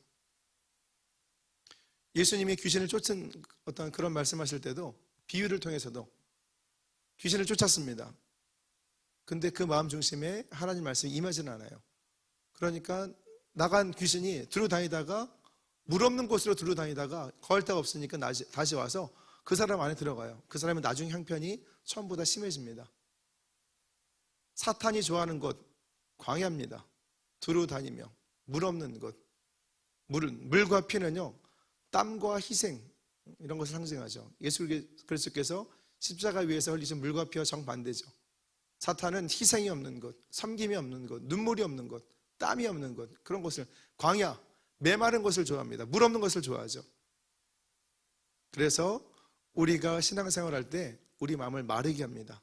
예수님이 귀신을 쫓은 어떤 그런 말씀하실 때도 비유를 통해서도 귀신을 쫓았습니다. 근데 그 마음 중심에 하나님 말씀이 임하지는 않아요. 그러니까 나간 귀신이 두루 다니다가 물 없는 곳으로 두루 다니다가 거할 데가 없으니까 다시 와서 그 사람 안에 들어가요. 그 사람의 나중 형편이 처음보다 심해집니다. 사탄이 좋아하는 곳 광야입니다. 두루 다니며 물 없는 곳. 물과 피는요, 땀과 희생 이런 것을 상징하죠. 예수 그리스도께서 십자가 위에서 흘리신 물과 피와 정반대죠. 사탄은 희생이 없는 곳, 섬김이 없는 곳, 눈물이 없는 곳, 땀이 없는 곳, 그런 곳을, 광야, 메마른 곳을 좋아합니다. 물 없는 것을 좋아하죠. 그래서 우리가 신앙생활할 때 우리 마음을 마르게 합니다.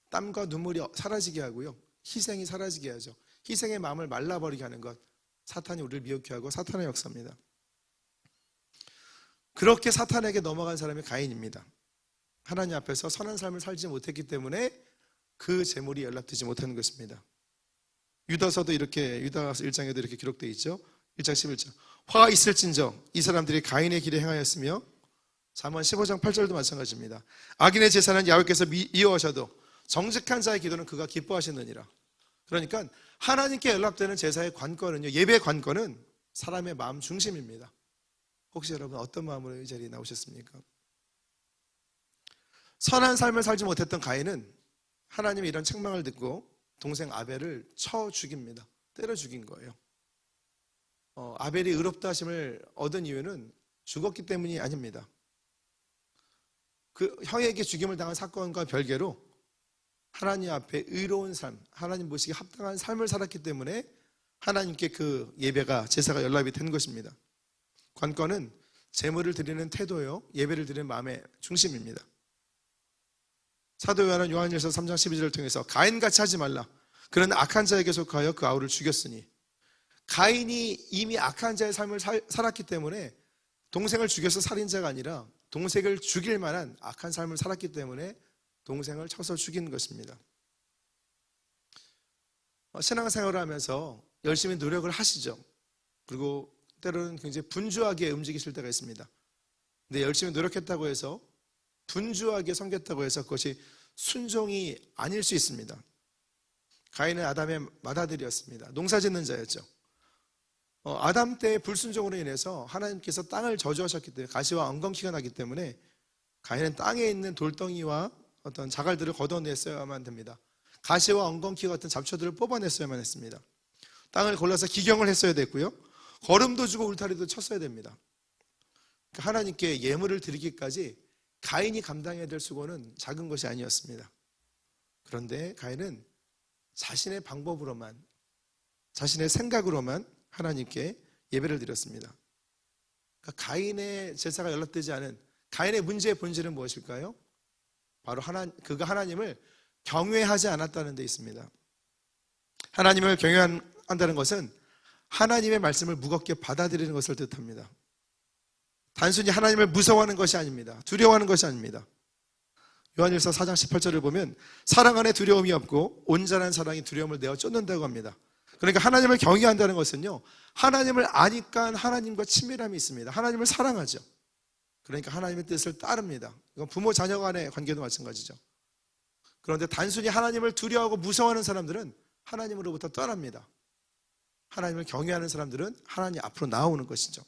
땀과 눈물이 사라지게 하고요, 희생이 사라지게 하죠. 희생의 마음을 말라버리게 하는 것, 사탄이 우리를 미혹해 하고 사탄의 역사입니다. 그렇게 사탄에게 넘어간 사람이 가인입니다. 하나님 앞에서 선한 삶을 살지 못했기 때문에 그 재물이 연락되지 못하는 것입니다. 유다서도 이렇게, 유다서 1장에도 이렇게 기록되어 있죠. 1장 11절. 화가 있을진저 이 사람들이 가인의 길에 행하였으며, 잠언 15장 8절도 마찬가지입니다. 악인의 제사는 야훼께서 미워하셔도 정직한 자의 기도는 그가 기뻐하시느니라. 그러니까 하나님께 연락되는 제사의 관건은요, 예배의 관건은 사람의 마음 중심입니다. 혹시 여러분 어떤 마음으로 이 자리에 나오셨습니까? 선한 삶을 살지 못했던 가인은 하나님의 이런 책망을 듣고 동생 아벨을 쳐 죽입니다. 때려 죽인 거예요. 아벨이 의롭다 하심을 얻은 이유는 죽었기 때문이 아닙니다. 그 형에게 죽임을 당한 사건과 별개로 하나님 앞에 의로운 삶, 하나님 보시기에 합당한 삶을 살았기 때문에 하나님께 그 예배가, 제사가 연락이 된 것입니다. 관건은 제물을 드리는 태도요, 예배를 드리는 마음의 중심입니다. 사도 요한일서 3장 12절을 통해서 가인같이 하지 말라. 그는 악한 자에게 속하여 그 아우를 죽였으니, 가인이 이미 악한 자의 삶을 살았기 때문에 동생을 죽여서 살인자가 아니라 동생을 죽일 만한 악한 삶을 살았기 때문에 동생을 쳐서 죽인 것입니다. 신앙생활을 하면서 열심히 노력을 하시죠. 그리고 때로는 굉장히 분주하게 움직이실 때가 있습니다. 근데 열심히 노력했다고 해서, 분주하게 섬겼다고 해서 그것이 순종이 아닐 수 있습니다. 가인은 아담의 맏아들이었습니다. 농사짓는 자였죠. 아담 때의 불순종으로 인해서 하나님께서 땅을 저주하셨기 때문에, 가시와 엉겅퀴가 나기 때문에 가인은 땅에 있는 돌덩이와 어떤 자갈들을 걷어냈어야만 됩니다. 가시와 엉겅퀴 같은 잡초들을 뽑아냈어야만 했습니다. 땅을 골라서 기경을 했어야 됐고요, 거름도 주고 울타리도 쳤어야 됩니다. 하나님께 예물을 드리기까지 가인이 감당해야 될 수고는 작은 것이 아니었습니다. 그런데 가인은 자신의 방법으로만, 자신의 생각으로만 하나님께 예배를 드렸습니다. 그러니까 가인의 제사가 연락되지 않은 가인의 문제의 본질은 무엇일까요? 바로 그가 하나님을 경외하지 않았다는 데 있습니다. 하나님을 경외한다는 것은 하나님의 말씀을 무겁게 받아들이는 것을 뜻합니다. 단순히 하나님을 무서워하는 것이 아닙니다. 두려워하는 것이 아닙니다. 요한일서 4장 18절을 보면 사랑 안에 두려움이 없고 온전한 사랑이 두려움을 내어 쫓는다고 합니다. 그러니까 하나님을 경외한다는 것은요, 하나님을 아니까 하나님과 친밀함이 있습니다. 하나님을 사랑하죠. 그러니까 하나님의 뜻을 따릅니다. 이건 부모 자녀 간의 관계도 마찬가지죠. 그런데 단순히 하나님을 두려워하고 무서워하는 사람들은 하나님으로부터 떠납니다. 하나님을 경외하는 사람들은 하나님 앞으로 나오는 것이죠.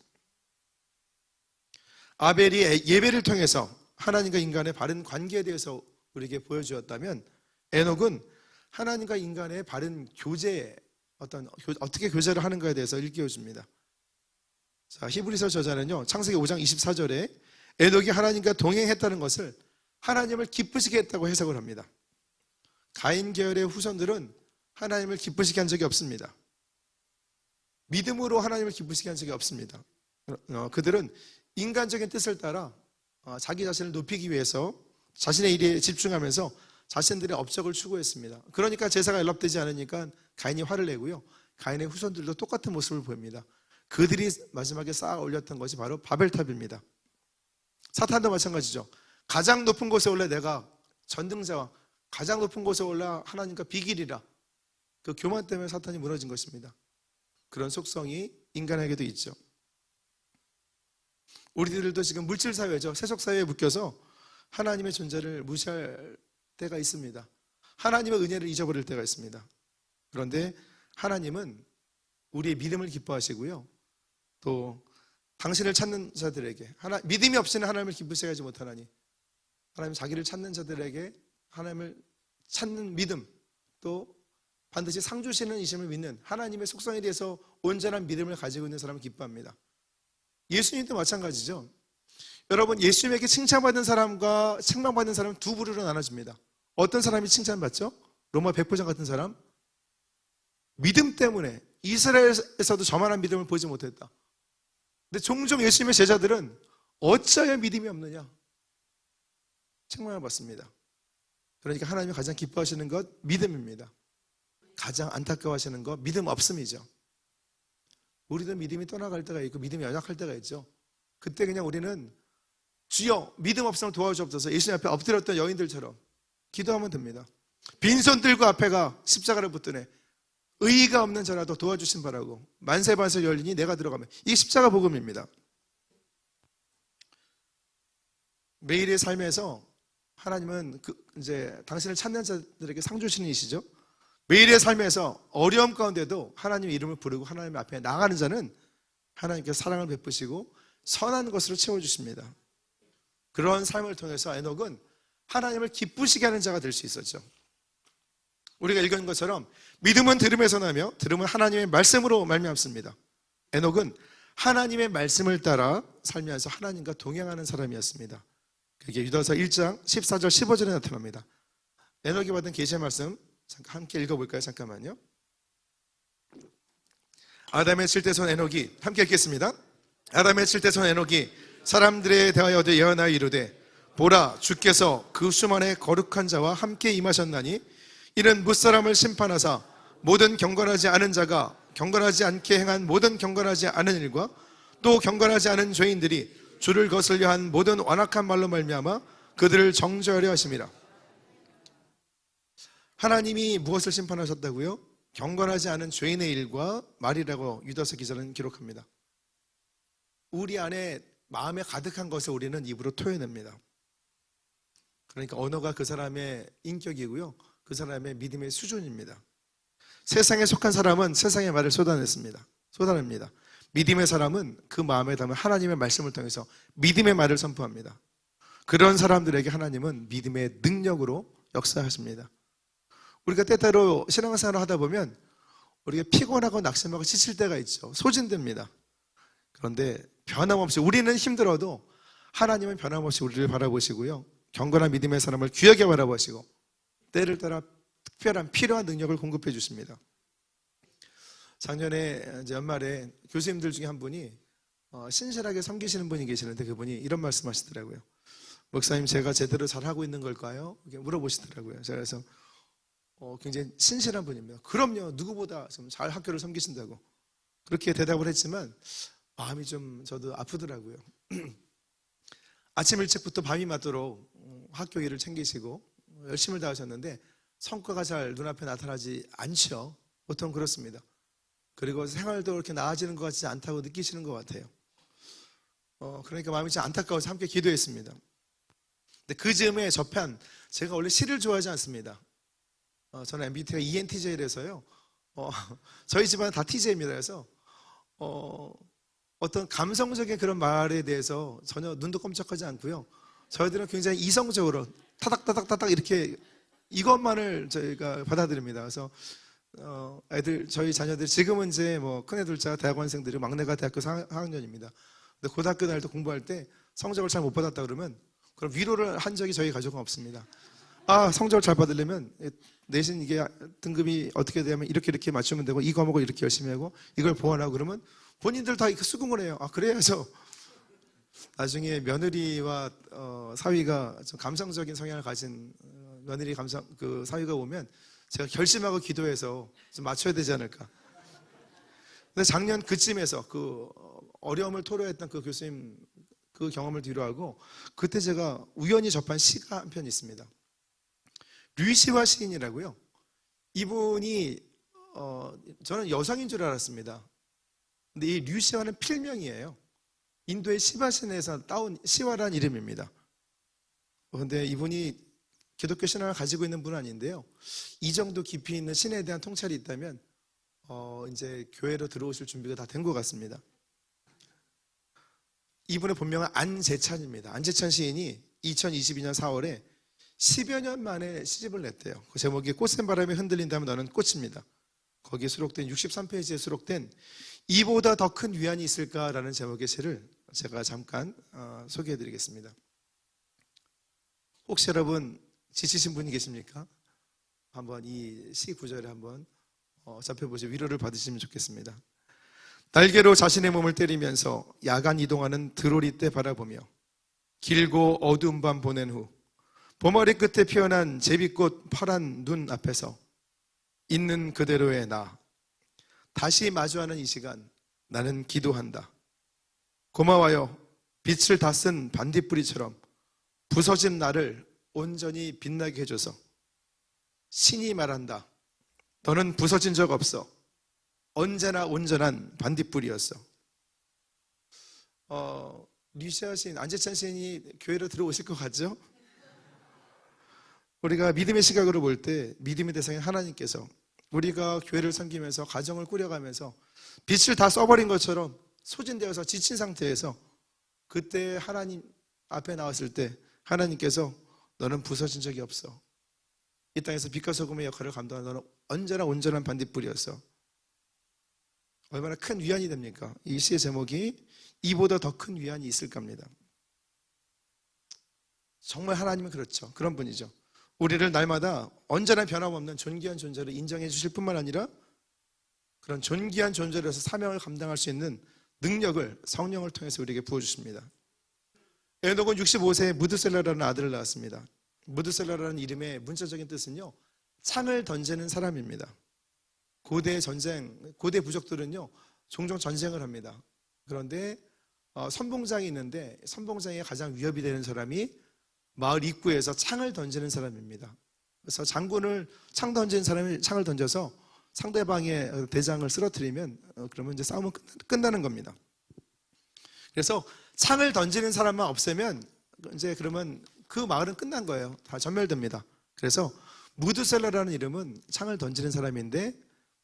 아벨이 예배를 통해서 하나님과 인간의 바른 관계에 대해서 우리에게 보여주었다면, 에녹은 하나님과 인간의 바른 교제, 어떻게 교제를 하는가에 대해서 일깨워줍니다. 자, 히브리서 저자는요, 창세기 5장 24절에 에녹이 하나님과 동행했다는 것을 하나님을 기쁘시게 했다고 해석을 합니다. 가인 계열의 후손들은 하나님을 기쁘시게 한 적이 없습니다. 믿음으로 하나님을 기쁘시게 한 적이 없습니다. 그들은 인간적인 뜻을 따라 자기 자신을 높이기 위해서 자신의 일에 집중하면서 자신들의 업적을 추구했습니다. 그러니까 제사가 연락되지 않으니까 가인이 화를 내고요, 가인의 후손들도 똑같은 모습을 보입니다. 그들이 마지막에 쌓아 올렸던 것이 바로 바벨탑입니다. 사탄도 마찬가지죠. 가장 높은 곳에 올라 내가 전등자와 가장 높은 곳에 올라 하나님과 비기리라, 그 교만 때문에 사탄이 무너진 것입니다. 그런 속성이 인간에게도 있죠. 우리들도 지금 물질사회죠. 세속사회에 묶여서 하나님의 존재를 무시할 때가 있습니다. 하나님의 은혜를 잊어버릴 때가 있습니다. 그런데 하나님은 우리의 믿음을 기뻐하시고요, 또 당신을 찾는 자들에게, 믿음이 없이는 하나님을 기쁘시게 하지 못하나니, 하나님 자기를 찾는 자들에게 하나님을 찾는 믿음, 또 반드시 상 주시는 이심을 믿는 하나님의 속성에 대해서 온전한 믿음을 가지고 있는 사람을 기뻐합니다. 예수님도 마찬가지죠. 여러분, 예수님에게 칭찬받는 사람과 책망받는 사람은 두 부류로 나눠집니다. 어떤 사람이 칭찬받죠? 로마 백부장 같은 사람, 믿음 때문에 이스라엘에서도 저만한 믿음을 보지 못했다. 근데 종종 예수님의 제자들은 어찌하여 믿음이 없느냐, 책망을 받습니다. 그러니까 하나님이 가장 기뻐하시는 것 믿음입니다. 가장 안타까워하시는 것 믿음 없음이죠. 우리도 믿음이 떠나갈 때가 있고 믿음이 연약할 때가 있죠. 그때 그냥 우리는 주여 믿음 없으면 도와주옵소서, 예수님 앞에 엎드렸던 여인들처럼 기도하면 됩니다. 빈손 들고 앞에가 십자가를 붙드네, 의의가 없는 자라도 도와주신 바라고 만세반석 열리니 내가 들어가면, 이게 십자가 복음입니다. 매일의 삶에서 하나님은 이제 당신을 찾는 자들에게 상 주시는 이시죠. 매일의 삶에서 어려움 가운데도 하나님의 이름을 부르고 하나님 앞에 나가는 자는 하나님께서 사랑을 베푸시고 선한 것으로 채워주십니다. 그런 삶을 통해서 에녹은 하나님을 기쁘시게 하는 자가 될 수 있었죠. 우리가 읽은 것처럼 믿음은 들음에서 나며 들음은 하나님의 말씀으로 말미암습니다. 에녹은 하나님의 말씀을 따라 살면서 하나님과 동행하는 사람이었습니다. 그게 유다서 1장 14절 15절에 나타납니다. 에녹이 받은 계시의 말씀 잠깐 함께 읽어볼까요? 잠깐만요. 아담의 칠대손 에녹이, 함께 읽겠습니다. 아담의 칠대손 에녹이 사람들에 대하여 예언하여 이르되, 보라, 주께서 그 수만의 거룩한 자와 함께 임하셨나니 이는 무사람을 심판하사 모든 경건하지 않은 자가 경건하지 않게 행한 모든 경건하지 않은 일과 또 경건하지 않은 죄인들이 주를 거슬려 한 모든 완악한 말로 말미암아 그들을 정죄하려 하심이라. 하나님이 무엇을 심판하셨다고요? 경건하지 않은 죄인의 일과 말이라고 유다서 기자는 기록합니다. 우리 안에 마음에 가득한 것을 우리는 입으로 토해냅니다. 그러니까 언어가 그 사람의 인격이고요, 그 사람의 믿음의 수준입니다. 세상에 속한 사람은 세상의 말을 쏟아냅니다. 믿음의 사람은 그 마음에 담은 하나님의 말씀을 통해서 믿음의 말을 선포합니다. 그런 사람들에게 하나님은 믿음의 능력으로 역사하십니다. 우리가 때때로 신앙생활을 하다 보면 우리가 피곤하고 낙심하고 지칠 때가 있죠. 소진됩니다. 그런데 변함없이, 우리는 힘들어도 하나님은 변함없이 우리를 바라보시고요, 경건한 믿음의 사람을 귀하게 바라보시고 때를 따라 특별한 필요한 능력을 공급해 주십니다. 작년에 이제 연말에 교수님들 중에 한 분이 신실하게 섬기시는 분이 계시는데, 그분이 이런 말씀하시더라고요. 목사님, 제가 제대로 잘하고 있는 걸까요? 이렇게 물어보시더라고요. 제가 그래서 굉장히 신실한 분입니다. 그럼요, 누구보다 좀 잘 학교를 섬기신다고 그렇게 대답을 했지만 마음이 좀 저도 아프더라고요. 아침 일찍부터 밤이 맞도록 학교 일을 챙기시고 열심을 다하셨는데 성과가 잘 눈앞에 나타나지 않죠. 보통 그렇습니다. 그리고 생활도 그렇게 나아지는 것 같지 않다고 느끼시는 것 같아요. 그러니까 마음이 좀 안타까워서 함께 기도했습니다. 근데 그 즈음에 저편, 제가 원래 시를 좋아하지 않습니다. 저는 MBTI가 ENTJ라서요. 저희 집안은 다 TJ입니다. 그래서 어떤 감성적인 그런 말에 대해서 전혀 눈도 깜짝하지 않고요. 저희들은 굉장히 이성적으로 타닥타닥타닥 이렇게 이것만을 저희가 받아들입니다. 그래서 저희 자녀들 지금은 이제 뭐 큰애 둘째가 대학원생들이 막내가 대학교 4학년입니다. 근데 고등학교 다닐 때 공부할 때 성적을 잘 못 받았다 그러면 그럼 위로를 한 적이 저희 가족은 없습니다. 성적을 잘 받으려면 내신 이게 등급이 어떻게 되면 이렇게 맞추면 되고 이 과목을 이렇게 열심히 하고 이걸 보완하고 그러면 본인들 다 수긍을 해요. 그래야 해서 나중에 며느리와 사위가 좀 감성적인 성향을 가진 며느리 그 사위가 오면 제가 결심하고 기도해서 좀 맞춰야 되지 않을까. 근데 작년 그쯤에서 그 어려움을 토로했던 그 교수님 그 경험을 뒤로하고 그때 제가 우연히 접한 시가 한 편 있습니다. 류시화 시인이라고요. 이분이 저는 여성인 줄 알았습니다. 근데 이 류시화는 필명이에요. 인도의 시바신에서 따온 시화란 이름입니다. 그런데 이분이 기독교 신앙을 가지고 있는 분은 아닌데요. 이 정도 깊이 있는 신에 대한 통찰이 있다면 이제 교회로 들어오실 준비가 다 된 것 같습니다. 이분의 본명은 안재찬입니다. 안재찬 시인이 2022년 4월에 10여 년 만에 시집을 냈대요. 그 제목이 꽃샘 바람에 흔들린다면 너는 꽃입니다. 거기에 수록된 63페이지에 수록된 이보다 더 큰 위안이 있을까라는 제목의 시를 제가 잠깐 소개해드리겠습니다. 혹시 여러분 지치신 분이 계십니까? 한번 이 시 구절에 한번 잡혀보시고 위로를 받으시면 좋겠습니다. 날개로 자신의 몸을 때리면서 야간 이동하는 드로리 때 바라보며 길고 어두운 밤 보낸 후 봄머리 끝에 피어난 제비꽃 파란 눈 앞에서 있는 그대로의 나 다시 마주하는 이 시간 나는 기도한다. 고마워요. 빛을 다 쓴 반딧불이처럼 부서진 나를 온전히 빛나게 해줘서. 신이 말한다. 너는 부서진 적 없어. 언제나 온전한 반딧불이었어. 류시아 시인, 안재찬 시인이 교회로 들어오실 것 같죠? 우리가 믿음의 시각으로 볼 때 믿음의 대상인 하나님께서 우리가 교회를 섬기면서 가정을 꾸려가면서 빛을 다 써버린 것처럼 소진되어서 지친 상태에서 그때 하나님 앞에 나왔을 때 하나님께서 너는 부서진 적이 없어. 이 땅에서 빛과 소금의 역할을 감당한 너는 언제나 온전한 반딧불이었어. 얼마나 큰 위안이 됩니까? 이 시의 제목이 이보다 더 큰 위안이 있을까 합니다. 정말 하나님은 그렇죠. 그런 분이죠. 우리를 날마다 언제나 변함없는 존귀한 존재를 인정해 주실 뿐만 아니라 그런 존귀한 존재로서 사명을 감당할 수 있는 능력을 성령을 통해서 우리에게 부어주십니다. 에녹은 65세에 무드셀라라는 아들을 낳았습니다. 무드셀라라는 이름의 문자적인 뜻은요, 창을 던지는 사람입니다. 고대 부족들은요 종종 전쟁을 합니다. 그런데 선봉장이 있는데 선봉장에 가장 위협이 되는 사람이 마을 입구에서 창을 던지는 사람입니다. 그래서 장군을 창 던지는 사람이 창을 던져서 상대방의 대장을 쓰러뜨리면 그러면 이제 싸움은 끝나는 겁니다. 그래서 창을 던지는 사람만 없애면 이제 그러면 그 마을은 끝난 거예요. 다 전멸됩니다. 그래서 무드셀라라는 이름은 창을 던지는 사람인데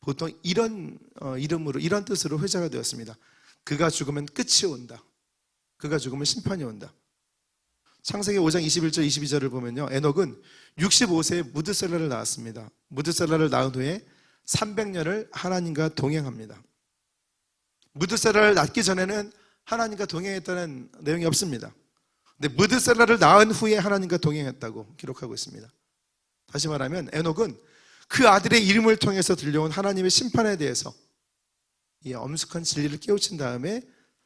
보통 이런 이름으로 이런 뜻으로 회자가 되었습니다. 그가 죽으면 끝이 온다. 그가 죽으면 심판이 온다. 창세기 5장 21절 22절을 보면요, 에녹은 65세에 무드셀라를 낳았습니다. 무드셀라를 낳은 후에 300년을 하나님과 동행합니다. 무드셀라를 낳기 전에는 하나님과 동행했다는 내용이 없습니다. 근데 무드셀라를 낳은 후에 하나님과 동행했다고 기록하고 있습니다. 다시 말하면 에녹은 그 아들의 이름을 통해서 들려온 하나님의 심판에 대해서 이 엄숙한 진리를 깨우친 다음에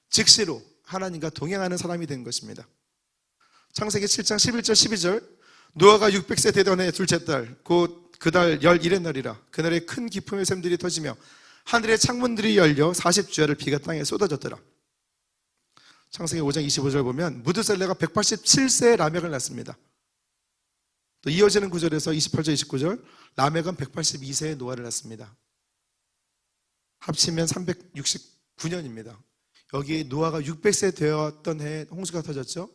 즉시로 하나님과 동행하는 사람이 된 것입니다. 창세기 7장 11절 12절 노아가 600세 되던 해 둘째 달 곧 그달 11의 날이라 그날에 큰 기품의 샘들이 터지며 하늘의 창문들이 열려 40주야를 비가 땅에 쏟아졌더라. 창세기 5장 25절 보면 무드셀라가 187세에 라멕을 낳습니다. 또 이어지는 구절에서 28절 29절 라멕은 182세에 노아를 낳습니다. 합치면 369년입니다. 여기 노아가 600세 되었던 해에 홍수가 터졌죠.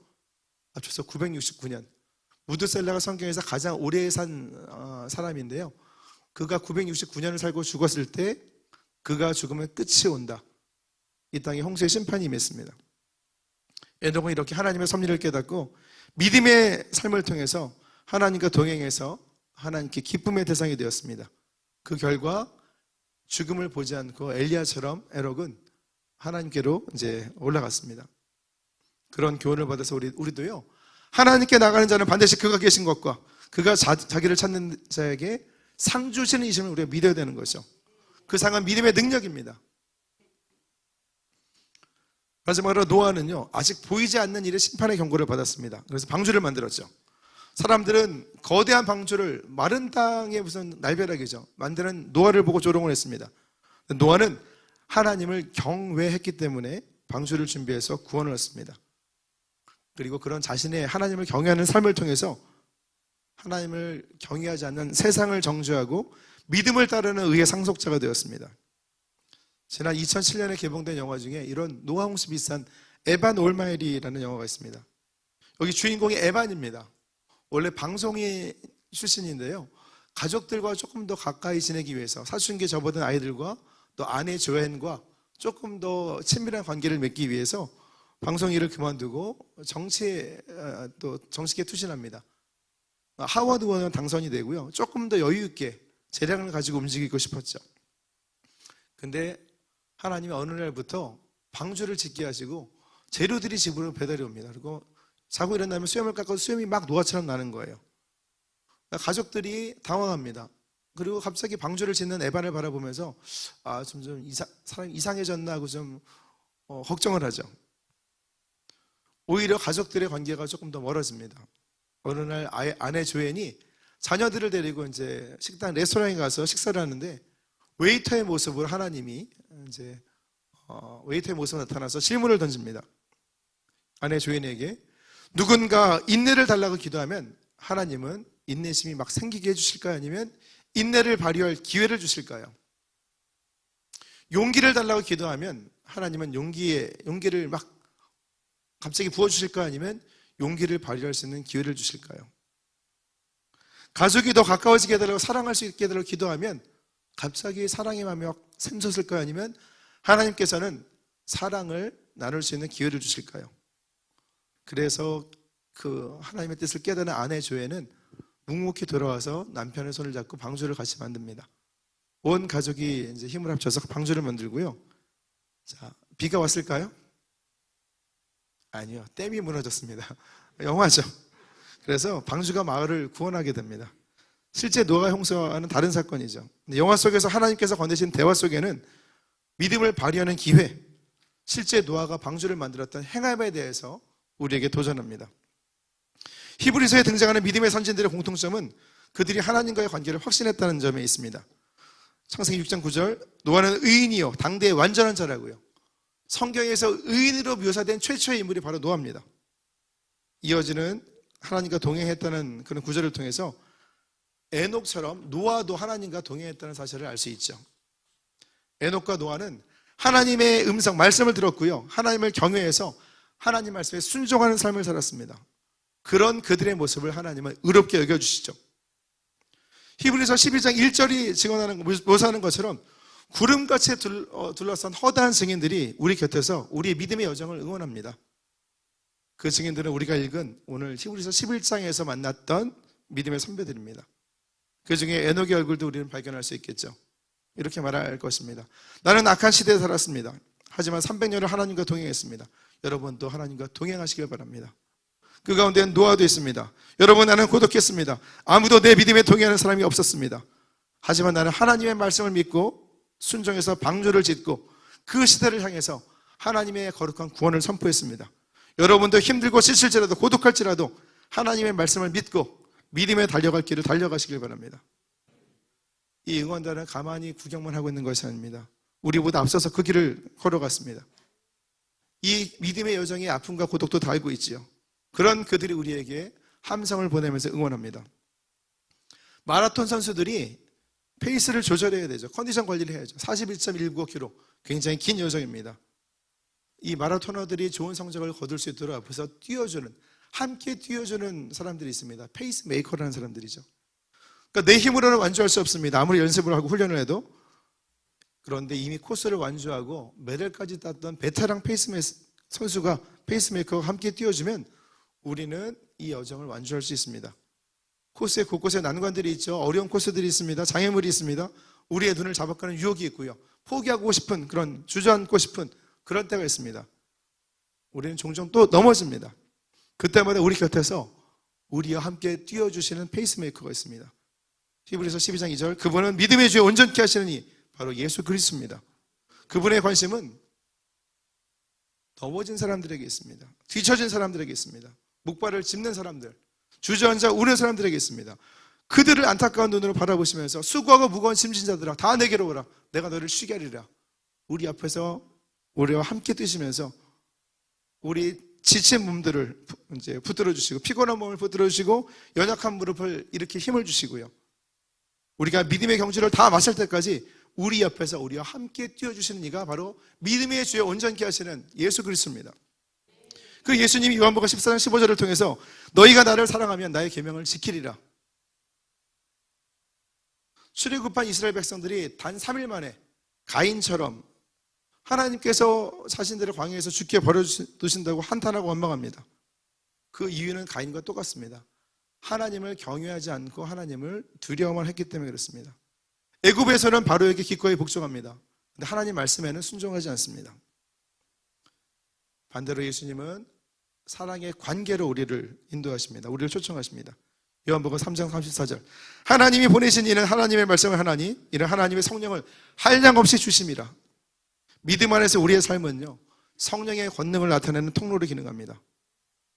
합쳐서 969년. 무드셀라가 성경에서 가장 오래 산 사람인데요. 그가 969년을 살고 죽었을 때 그가 죽으면 끝이 온다. 이 땅에 홍수의 심판이 임했습니다. 에녹은 이렇게 하나님의 섭리를 깨닫고 믿음의 삶을 통해서 하나님과 동행해서 하나님께 기쁨의 대상이 되었습니다. 그 결과 죽음을 보지 않고 엘리야처럼 에녹은 하나님께로 이제 올라갔습니다. 그런 교훈을 받아서 우리도요, 하나님께 나가는 자는 반드시 그가 계신 것과 그가 자기를 찾는 자에게 상 주시는 이심을 우리가 믿어야 되는 거죠. 그 상은 믿음의 능력입니다. 마지막으로 노아는요, 아직 보이지 않는 일의 심판의 경고를 받았습니다. 그래서 방주를 만들었죠. 사람들은 거대한 방주를 마른 땅에 무슨 날벼락이죠. 만드는 노아를 보고 조롱을 했습니다. 노아는 하나님을 경외했기 때문에 방주를 준비해서 구원을 얻습니다. 그리고 그런 자신의 하나님을 경외하는 삶을 통해서 하나님을 경외하지 않는 세상을 정죄하고 믿음을 따르는 의의 상속자가 되었습니다. 지난 2007년에 개봉된 영화 중에 이런 노아 홍수 비슷한 에반 올마이리라는 영화가 있습니다. 여기 주인공이 에반입니다. 원래 방송인 출신인데요. 가족들과 조금 더 가까이 지내기 위해서 사춘기에 접어든 아이들과 또 아내 조앤과 조금 더 친밀한 관계를 맺기 위해서 방송 일을 그만두고 정치계 투신합니다. 하워드 의원 당선이 되고요. 조금 더 여유 있게 재량을 가지고 움직이고 싶었죠. 근데 하나님이 어느 날부터 방주를 짓게 하시고 재료들이 집으로 배달이 옵니다. 그리고 자고 일어나면 수염을 깎아서 수염이 막 노아처럼 나는 거예요. 가족들이 당황합니다. 그리고 갑자기 방주를 짓는 에반을 바라보면서 점점 사람이 이상해졌나 하고 좀 걱정을 하죠. 오히려 가족들의 관계가 조금 더 멀어집니다. 어느 날 아내 조앤이 자녀들을 데리고 이제 식당 레스토랑에 가서 식사를 하는데 웨이터의 모습으로 하나님이 이제 웨이터의 모습으로 나타나서 질문을 던집니다. 아내 조앤에게 누군가 인내를 달라고 기도하면 하나님은 인내심이 막 생기게 해주실까요? 아니면 인내를 발휘할 기회를 주실까요? 용기를 달라고 기도하면 하나님은 용기를 막 갑자기 부어주실까요? 아니면 용기를 발휘할 수 있는 기회를 주실까요? 가족이 더 가까워지게 해달라고 사랑할 수 있게 해달라고 기도하면 갑자기 사랑의 마음이 막 샘솟을까요? 아니면 하나님께서는 사랑을 나눌 수 있는 기회를 주실까요? 그래서 그 하나님의 뜻을 깨닫는 아내 조앤은 묵묵히 돌아와서 남편의 손을 잡고 방주를 같이 만듭니다. 온 가족이 이제 힘을 합쳐서 방주를 만들고요. 자, 비가 왔을까요? 아니요. 댐이 무너졌습니다. 영화죠. 그래서 방주가 마을을 구원하게 됩니다. 실제 노아 홍수와는 다른 사건이죠. 영화 속에서 하나님께서 건네신 대화 속에는 믿음을 발휘하는 기회, 실제 노아가 방주를 만들었던 행함에 대해서 우리에게 도전합니다. 히브리서에 등장하는 믿음의 선진들의 공통점은 그들이 하나님과의 관계를 확신했다는 점에 있습니다. 창세기 6장 9절, 노아는 의인이요 당대의 완전한 자라고요. 성경에서 의인으로 묘사된 최초의 인물이 바로 노아입니다. 이어지는 하나님과 동행했다는 그런 구절을 통해서 에녹처럼 노아도 하나님과 동행했다는 사실을 알 수 있죠. 에녹과 노아는 하나님의 음성, 말씀을 들었고요. 하나님을 경외해서 하나님 말씀에 순종하는 삶을 살았습니다. 그런 그들의 모습을 하나님은 의롭게 여겨주시죠. 히브리서 12장 1절이 묘사하는 것처럼 구름같이 둘러싼 허다한 증인들이 우리 곁에서 우리의 믿음의 여정을 응원합니다. 그 증인들은 우리가 읽은 오늘 히브리서 11장에서 만났던 믿음의 선배들입니다. 그 중에 에녹의 얼굴도 우리는 발견할 수 있겠죠. 이렇게 말할 것입니다. 나는 악한 시대에 살았습니다. 하지만 300년을 하나님과 동행했습니다. 여러분도 하나님과 동행하시길 바랍니다. 그 가운데는 노아도 있습니다. 여러분, 나는 고독했습니다. 아무도 내 믿음에 동의하는 사람이 없었습니다. 하지만 나는 하나님의 말씀을 믿고 순종해서 방주를 짓고 그 시대를 향해서 하나님의 거룩한 구원을 선포했습니다. 여러분도 힘들고 지칠지라도 고독할지라도 하나님의 말씀을 믿고 믿음에 달려갈 길을 달려가시길 바랍니다. 이 응원단은 가만히 구경만 하고 있는 것이 아닙니다. 우리보다 앞서서 그 길을 걸어갔습니다. 이 믿음의 여정의 아픔과 고독도 다 알고 있지요. 그런 그들이 우리에게 함성을 보내면서 응원합니다. 마라톤 선수들이 페이스를 조절해야 되죠. 컨디션 관리를 해야죠. 41.195km, 굉장히 긴 여정입니다. 이 마라토너들이 좋은 성적을 거둘 수 있도록 앞에서 뛰어주는, 함께 뛰어주는 사람들이 있습니다. 페이스 메이커라는 사람들이죠. 그러니까 내 힘으로는 완주할 수 없습니다. 아무리 연습을 하고 훈련을 해도. 그런데 이미 코스를 완주하고 메달까지 땄던 베테랑 선수가, 페이스메이커가 함께 뛰어주면 우리는 이 여정을 완주할 수 있습니다. 코스에 곳곳에 난관들이 있죠. 어려운 코스들이 있습니다. 장애물이 있습니다. 우리의 눈을 잡아가는 유혹이 있고요. 포기하고 싶은, 그런 주저앉고 싶은 그런 때가 있습니다. 우리는 종종 또 넘어집니다. 그때마다 우리 곁에서 우리와 함께 뛰어주시는 페이스메이커가 있습니다. 히브리서 12장 2절, 그분은 믿음의 주에 온전케 하시는 이 바로 예수 그리스도입니다. 그분의 관심은 넘어진 사람들에게 있습니다. 뒤처진 사람들에게 있습니다. 목발을 짚는 사람들, 주저앉아 우는 사람들에게 있습니다. 그들을 안타까운 눈으로 바라보시면서 수고하고 무거운 짐진자들아 다 내게로 오라, 내가 너를 쉬게 하리라. 우리 앞에서 우리와 함께 뛰시면서 우리 지친 몸들을 이제 붙들어 주시고, 피곤한 몸을 붙들어 주시고, 연약한 무릎을 이렇게 힘을 주시고요. 우리가 믿음의 경주를 다 마칠 때까지 우리 옆에서 우리와 함께 뛰어주시는 이가 바로 믿음의 주에 온전케 하시는 예수 그리스도입니다. 그 예수님이 요한복음 14장 15절을 통해서 너희가 나를 사랑하면 나의 계명을 지키리라. 출애굽한 이스라엘 백성들이 단 3일 만에 가인처럼 하나님께서 자신들을 광야에서 죽게 버려두신다고 한탄하고 원망합니다. 그 이유는 가인과 똑같습니다. 하나님을 경외하지 않고 하나님을 두려워만 했기 때문에 그렇습니다. 애굽에서는 바로에게 기꺼이 복종합니다. 근데 하나님 말씀에는 순종하지 않습니다. 반대로 예수님은 사랑의 관계로 우리를 인도하십니다. 우리를 초청하십니다. 요한복음 3장 34절, 하나님이 보내신 이는 하나님의 말씀을 하나니 이는 하나님의 성령을 한량없이 주심이라. 믿음 안에서 우리의 삶은요, 성령의 권능을 나타내는 통로로 기능합니다.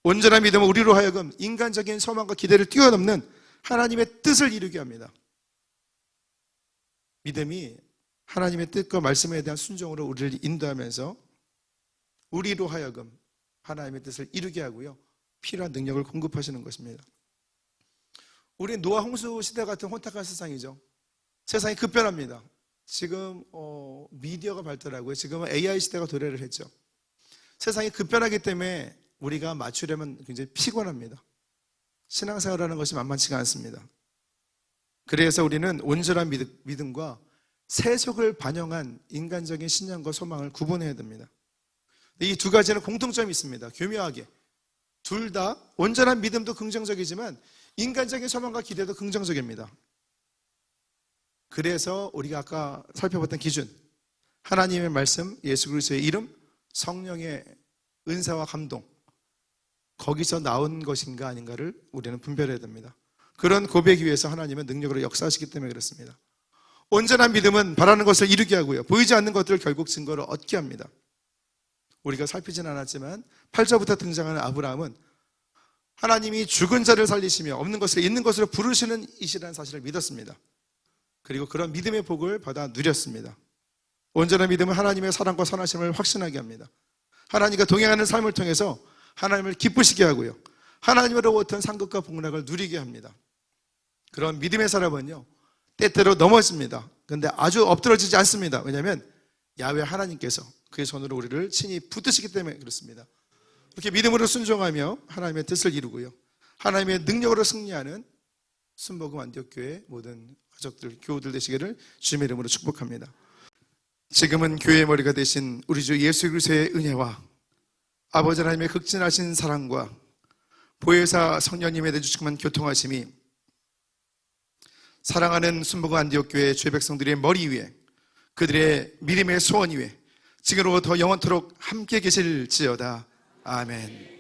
온전한 믿음은 우리로 하여금 인간적인 소망과 기대를 뛰어넘는 하나님의 뜻을 이루게 합니다. 믿음이 하나님의 뜻과 말씀에 대한 순종으로 우리를 인도하면서 우리로 하여금 하나님의 뜻을 이루게 하고요, 필요한 능력을 공급하시는 것입니다. 우리 노아 홍수 시대 같은 혼탁한 세상이죠. 세상이 급변합니다. 지금 미디어가 발달하고요, 지금은 AI 시대가 도래를 했죠. 세상이 급변하기 때문에 우리가 맞추려면 굉장히 피곤합니다. 신앙생활하는 것이 만만치가 않습니다. 그래서 우리는 온전한 믿음과 세속을 반영한 인간적인 신념과 소망을 구분해야 됩니다. 이 두 가지는 공통점이 있습니다. 교묘하게 둘 다 온전한 믿음도 긍정적이지만 인간적인 소망과 기대도 긍정적입니다. 그래서 우리가 아까 살펴봤던 기준, 하나님의 말씀, 예수 그리스도의 이름, 성령의 은사와 감동, 거기서 나온 것인가 아닌가를 우리는 분별해야 됩니다. 그런 고백이 위해서 하나님은 능력으로 역사하시기 때문에 그렇습니다. 온전한 믿음은 바라는 것을 이루게 하고요, 보이지 않는 것들을 결국 증거로 얻게 합니다. 우리가 살피진 않았지만 8절부터 등장하는 아브라함은 하나님이 죽은 자를 살리시며 없는 것을 있는 것으로 부르시는 이시라는 사실을 믿었습니다. 그리고 그런 믿음의 복을 받아 누렸습니다. 온전한 믿음은 하나님의 사랑과 선하심을 확신하게 합니다. 하나님과 동행하는 삶을 통해서 하나님을 기쁘시게 하고요, 하나님으로부터 상급과 복락을 누리게 합니다. 그런 믿음의 사람은요, 때때로 넘어집니다. 그런데 아주 엎드러지지 않습니다. 왜냐하면 야훼 하나님께서 그의 손으로 우리를 친히 붙드시기 때문에 그렇습니다. 이렇게 믿음으로 순종하며 하나님의 뜻을 이루고요, 하나님의 능력으로 승리하는 순복음 안디옥교회 모든 가족들, 교우들 되시기를 주님의 이름으로 축복합니다. 지금은 교회의 머리가 되신 우리 주 예수 그리스도의 은혜와 아버지 하나님의 극진하신 사랑과 보혜사 성령님에 대해 주시고만 교통하심이 사랑하는 순복음 안디옥교회 주의 백성들의 머리 위에, 그들의 믿음의 소원 위에 지금으로부터 영원토록 함께 계실지어다. 아멘.